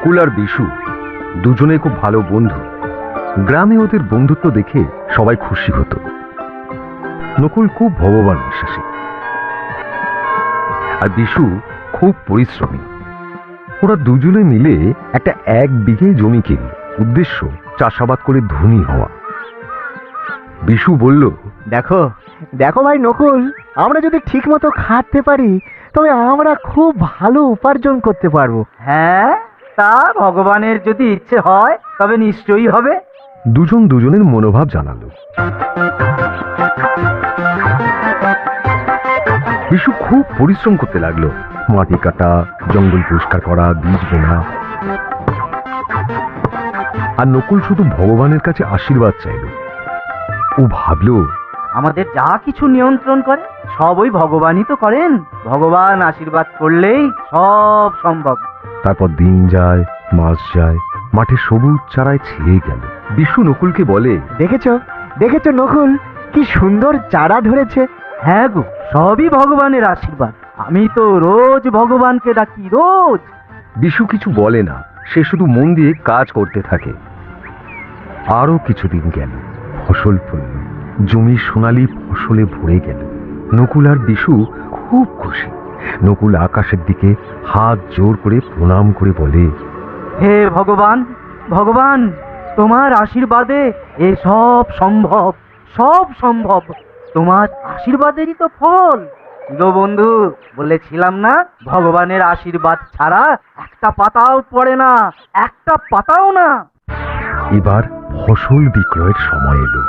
নকুল আর বিশু দুজনে খুব ভালো বন্ধু। গ্রামে ওদের বন্ধুত্ব দেখে সবাই খুশি হতো। নকুল খুব ভগবান বিশ্বাসী আর বিশু খুব পরিশ্রমী। ওরা দুজনে মিলে একটা 1 বিঘে জমি কিনল, উদ্দেশ্য চাষাবাদ করে ধনী হওয়া। বিশু বলল, দেখো দেখো ভাই নকুল, আমরা যদি ঠিক মতো খাটতে পারি তবে আমরা খুব ভালো উপার্জন করতে পারবো। হ্যাঁ, তা ভগবানের যদি ইচ্ছে হয় তবে নিশ্চয়ই হবে। দুজন দুজনের মনোভাব জানালো। বিশু খুব পরিশ্রম করতে লাগলো, মাটি কাটা, জঙ্গল পরিষ্কার করা, বীজ বোনা। আর নকুল শুধু ভগবানের কাছে আশীর্বাদ চাইল। ও ভাবলো, আমাদের যা কিছু নিয়ন্ত্রণ করে সবই ভগবানই তো করেন। ভগবান আশীর্বাদ করলেই সব সম্ভব। তারপর দিন যায়, মাস যায়, মাঠে সবুজ চারায় ছেয়ে গেল। বিশু নকুলকে বলে, দেখেছো দেখেছো নকুল, কি সুন্দর চারা ধরেছে। হ্যাঁ গো, সবই ভগবানের আশীর্বাদ। আমি তো রোজ ভগবানকে ডাকি, রোজ। বিশু কিছু বলে না, সে শুধু মন দিয়ে কাজ করতে থাকে। আরো কিছুদিন গেল, ফসল ফলল, জমি সোনালী ফসলে ভরে গেল। নকুল আর বিশু খুব খুশি। নকুল আকাশের দিকে হাত জোর করে প্রণাম করে বলে, হে ভগবান, ভগবান, তোমার আশীর্বাদে এ সব সম্ভব, সব সম্ভব। তোমার আশীর্বাদেরই তো ফল। গো বন্ধু, বলেছিলাম না ভগবানের আশীর্বাদ ছাড়া একটা পাতাও পড়ে না, একটা পাতাও না। এবার ফসল বিক্রয়ের সময় এলো।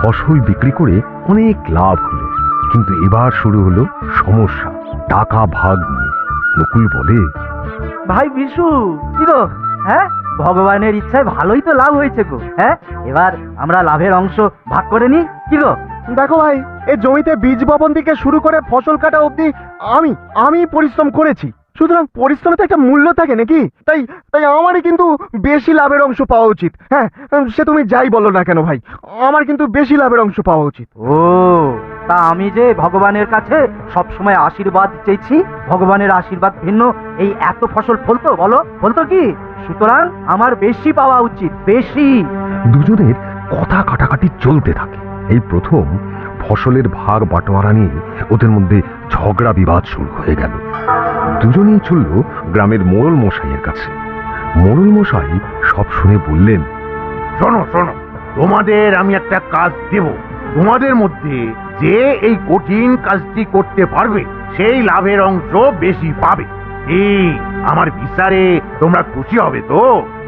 ফসল বিক্রি করে অনেক লাভ হলো, কিন্তু এবার শুরু হলো সমস্যা, টাকা ভাগ নিয়ে। নকুল বলে, ভাই বিশু, কি গো, হ্যাঁ, ভগবানের ইচ্ছায় ভালোই তো লাভ হয়েছে গো। হ্যাঁ, এবার আমরা লাভের অংশ ভাগ করে নি, কি গো? দেখো ভাই, এই জমিতে বীজ বপন থেকে শুরু করে ফসল কাটা অবধি আমি পরিশ্রম করেছি। সুতরাং পরিশ্রমে তো একটা মূল্য থাকে নাকি? তাই তাই আমারই কিন্তু বেশি লাভের অংশ পাওয়া উচিত। হ্যাঁ, সে তুমি যাই বলো না কেন ভাই, আমার কিন্তু বেশি লাভের অংশ পাওয়া উচিত। ও, তা আমি যে ভগবানের কাছে সব সময় আশীর্বাদ চেয়েছি, ভগবানের আশীর্বাদ ভিন্ন এই এত ফসল ফলতো, বলো ফলতো কি? সুতরাং আমার বেশি পাওয়া উচিত, বেশি। দুজনের কথা কাটাকাটি চলতে থাকে। এই প্রথম ফসলের ভাগ বাটোয়ারা নিয়ে ওদের মধ্যে ঝগড়া বিবাদ শুরু হয়ে গেল। দুজনেই চলল গ্রামের মোড়ল মশাইয়ের কাছে। মোড়ল মশাই সব শুনে বললেন, শোনো শোনো, তোমাদের আমি একটা কাজ দেব। তোমাদের মধ্যে যে এই কঠিন কাজটি করতে পারবে সেই লাভের অংশ বেশি পাবে। এই আমার বিচারে তোমরা খুশি হবে তো?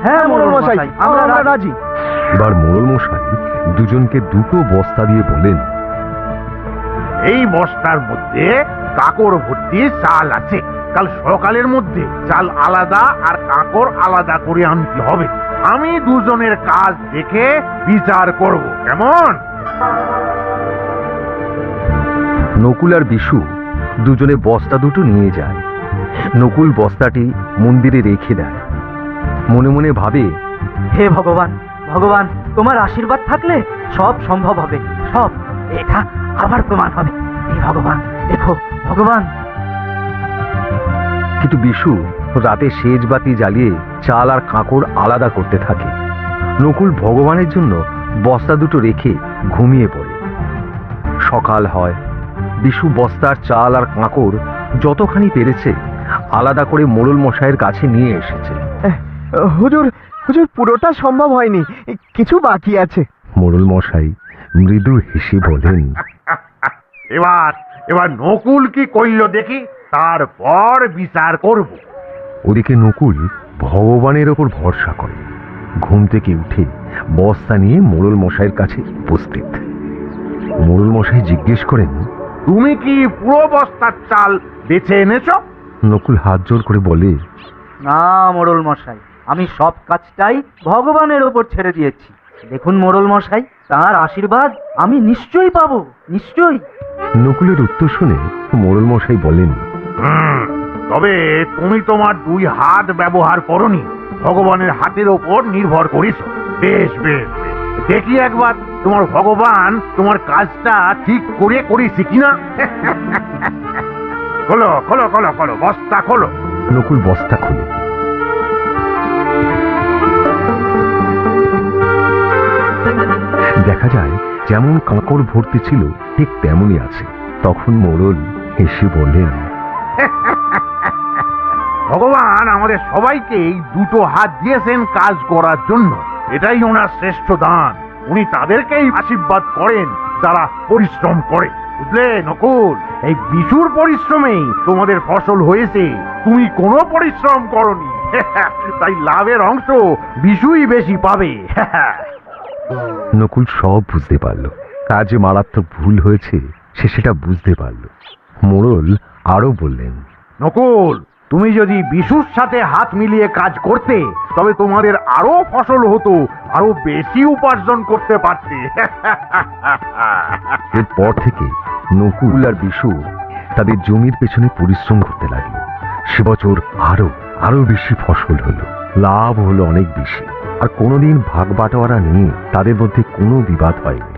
হ্যাঁ মোড়ল মশাই, আমরা রাজি। এবার মোড়ল মশাই দুজনকে 2টো বস্তা দিয়ে বলেন, এই বস্তার মধ্যে কাকড় ভর্তি চাল আছে। কাল সকালের মধ্যে চাল আলাদা আর কাকড় আলাদা করে আনতে হবে। আমি দুজনের কাজ দেখে বিচার করব, কেমন? নকুল আর বিশু দুজনে বস্তা 2টো নিয়ে যায়। নকুল বস্তাটি মন্দিরে রেখে দেয়। মনে মনে ভাবে, হে ভগবান, ভগবান, তোমার আশীর্বাদ থাকলে সব সম্ভব হবে, সব। এটা আবার প্রমাণ হবে। হে ভগবান, দেখো ভগবান। কিন্তু বিশু রাতে সেজ বাতি জ্বালিয়ে চাল আর কাঁকড় আলাদা করতে থাকে। নকুল ভগবানের জন্য বস্তা 2টো রেখে ঘুমিয়ে পড়ে। সকাল হয়। বিশু বস্তার চাল আর কাঁকড় যতখানি পেরেছে আলাদা করে মোড়ল মশাইয়ের কাছে নিয়ে এসেছে। হুজুর হুজুর, পুরোটা সম্ভব হয়নি, কিছু বাকি আছে। মোড়ল মশাই মৃদু হেসে বলেন, এবার এবার নকুল কি কইল দেখি, তারপর বিচার করব। ওদিকে নকুল ভগবানের ওপর ভরসা করে। ঘুম থেকে উঠে বস্তা নিয়ে মোড়ল মশাইয়ের কাছে উপস্থিত। মোড়ল মশাই জিজ্ঞেস করেন, তুমি কি পুরো বস্তার চাল বেছে এনেছ? নকুল হাত জোর করে বলে, না মোড়ল মশাই, আমি সব কাজটাই ভগবানের ওপর ছেড়ে দিয়েছি। দেখুন মোড়ল মশাই, তার আশীর্বাদ আমি নিশ্চয়ই পাবো, নিশ্চয়ই। নকুলের উত্তর শুনে মোড়ল মশাই বলেন, তবে তুমি তোমার 2 হাত ব্যবহার করনি, ভগবানের হাতের ওপর নির্ভর করেছ। বেশ বেশ, দেখি একবার তোমার ভগবান তোমার কাজটা ঠিক করে করেছে কিনা। খোলো খোলো খোলো খোলো, বস্তা খোলো। নকুল বস্তা খুলে দেখা যায় যেমন কাঁকড় ভর্তি ছিল ঠিক তেমনই আছে। তখন মোড়ল হেসে বললেন, ভগবান আমাদের সবাইকে এই দুটো হাত দিয়েছেন কাজ করার জন্য, এটাই ওনার শ্রেষ্ঠ দান। উনি তাদেরকেই আশীর্বাদ করেন যারা পরিশ্রম করে। বুঝলে নকুল, এই বিশুর পরিশ্রমেই তোমাদের ফসল হয়েছে, তুমি কোনো পরিশ্রম করনি। তাই লাভের অংশ বিশুই বেশি পাবে। নকুল সব বুঝতে পারল। কাজে মারাত্মক ভুল হয়েছে, সে সেটা বুঝতে পারল। মোড়ল আরো বললেন, নকুল, তুমি যদি বিশুর সাথে হাত মিলিয়ে কাজ করতে তবে তোমাদের আরো ফসল হতো, আরো বেশি উপার্জন করতে পারতে। এরপর থেকে নকুল আর বিশু তাদের জমির পেছনে পরিশ্রম করতে লাগলো। সে বছর আরো বেশি ফসল হলো, লাভ হলো অনেক বেশি। আর কোনোদিন ভাগ বাটোয়ারা নিয়ে তাদের মধ্যে কোনো বিবাদ হয়নি।